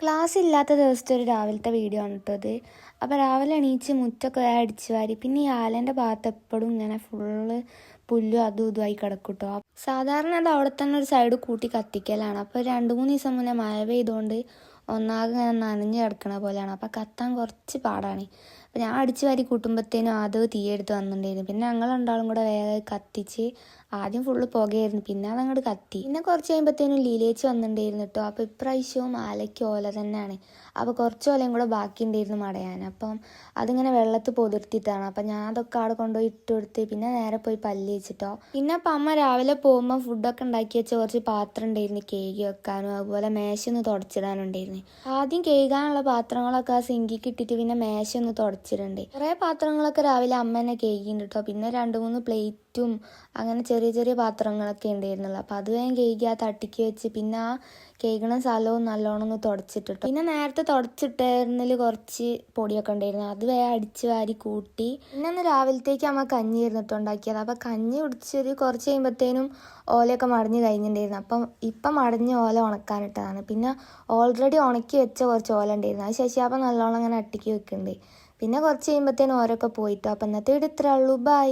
Class ഇല്ലാത്ത ദിവസത്തെ ഒരു രാവിലത്തെ വീഡിയോ ആണ് കേട്ടോ അത്. അപ്പോൾ രാവിലെ എണീച്ച് മുറ്റൊക്കെ അടിച്ചു വാരി. പിന്നെ ഈ ആലേൻ്റെ ഭാഗത്ത് എപ്പോഴും ഇങ്ങനെ ഫുള്ള് പുല്ലും അതും ഇതുമായി കിടക്കും കേട്ടോ. സാധാരണ അത് അവിടെ തന്നെ ഒരു സൈഡ് കൂട്ടി കത്തിക്കലാണ്. അപ്പോൾ 2-3 ദിവസം മുന്നേ മഴ പെയ്തുകൊണ്ട് ഒന്നാകെ ഇങ്ങനെ നനഞ്ഞ് കിടക്കണ പോലെയാണ്. അപ്പോൾ കത്താൻ കുറച്ച് പാടാണ്. അപ്പോൾ ഞാൻ അടിച്ചു വാരി കൂട്ടുമ്പോഴത്തേനും അത് തീയെടുത്ത് വന്നിട്ടുണ്ടായിരുന്നു. പിന്നെ ഞങ്ങൾ രണ്ടാളും കൂടെ വേഗം കത്തിച്ച്. ആദ്യം ഫുള്ള് പുകയായിരുന്നു, പിന്നെ അതങ്ങോട്ട് കത്തി. പിന്നെ കുറച്ച് കഴിയുമ്പോഴത്തേനും ലീലേച്ച് വന്നിട്ടുണ്ടായിരുന്നു കേട്ടോ. അപ്പോൾ ഇപ്രാവശ്യവും ആലയ്ക്ക് ഓല തന്നെയാണ്. അപ്പോൾ കുറച്ച് ഓലയും കൂടെ ബാക്കി ഉണ്ടായിരുന്നു മടയാൻ. അപ്പം അതിങ്ങനെ വെള്ളത്തിൽ പൊതിർത്തിയിട്ടാണ്. അപ്പം ഞാൻ അതൊക്കെ അവിടെ കൊണ്ടുപോയി ഇട്ട് കൊടുത്ത് പിന്നെ നേരെ പോയി പല്ല് വെച്ചിട്ടോ. പിന്നെ അപ്പം അമ്മ രാവിലെ പോകുമ്പോൾ ഫുഡൊക്കെ ഉണ്ടാക്കി വെച്ച കുറച്ച് പാത്രം ഉണ്ടായിരുന്നു കേക്ക് വെക്കാനും, അതുപോലെ മേശ ഒന്ന് തുടച്ചിടാനുണ്ടായിരുന്നു. ആദ്യം കേൾക്കാനുള്ള പാത്രങ്ങളൊക്കെ ആ സിങ്കിക്ക് ഇട്ടിട്ട് പിന്നെ മേശ ഒന്ന് തുടച്ചിട്ടുണ്ട്. കുറേ പാത്രങ്ങളൊക്കെ രാവിലെ അമ്മ തന്നെ കേൾക്കുന്നുണ്ട് കേട്ടോ. പിന്നെ 2-3 പ്ലേറ്റും അങ്ങനെ ചെറിയ ചെറിയ പാത്രങ്ങളൊക്കെ ഉണ്ടായിരുന്നുള്ളൂ. അപ്പോൾ അത് വേഗം കേക്ക് ആ തട്ടിക്ക് വെച്ച് പിന്നെ ആ കേൾക്കണ സ്ഥലവും നല്ലോണം ഒന്ന് തുടച്ചിട്ടിട്ടു. പിന്നെ നേരത്തെ തുടച്ചിട്ടതിൽ കുറച്ച് പൊടിയൊക്കെ ഉണ്ടായിരുന്നു, അത് വേഗം അടിച്ച് വാരി കൂട്ടി. പിന്നെ ഒന്ന് രാവിലത്തേക്ക് അമ്മ കഞ്ഞി ഇരുന്നിട്ട് ഉണ്ടാക്കിയത്. അപ്പോൾ കഞ്ഞി കുടിച്ചൊരു കുറച്ച് കഴിയുമ്പോഴത്തേനും ഓലയൊക്കെ മടഞ്ഞ് കഴിഞ്ഞിട്ടുണ്ടായിരുന്നു. ഇപ്പം മടഞ്ഞ് ഓല ഉണക്കാനിട്ടതാണ്. പിന്നെ ഓൾറെഡി ഉണക്കി വെച്ച കുറച്ച് ഓല ഉണ്ടായിരുന്നു, അത് ശശി അപ്പം നല്ലോണം അങ്ങനെ അട്ടിക്ക് വെക്കുന്നുണ്ട്. പിന്നെ കുറച്ച് കഴിയുമ്പോഴത്തേനും ഓരോക്കെ പോയിട്ടോ. അപ്പം ഇന്നത്തെ വീഡിയോ ഇത്രേ ഉള്ളൂ. ബൈ.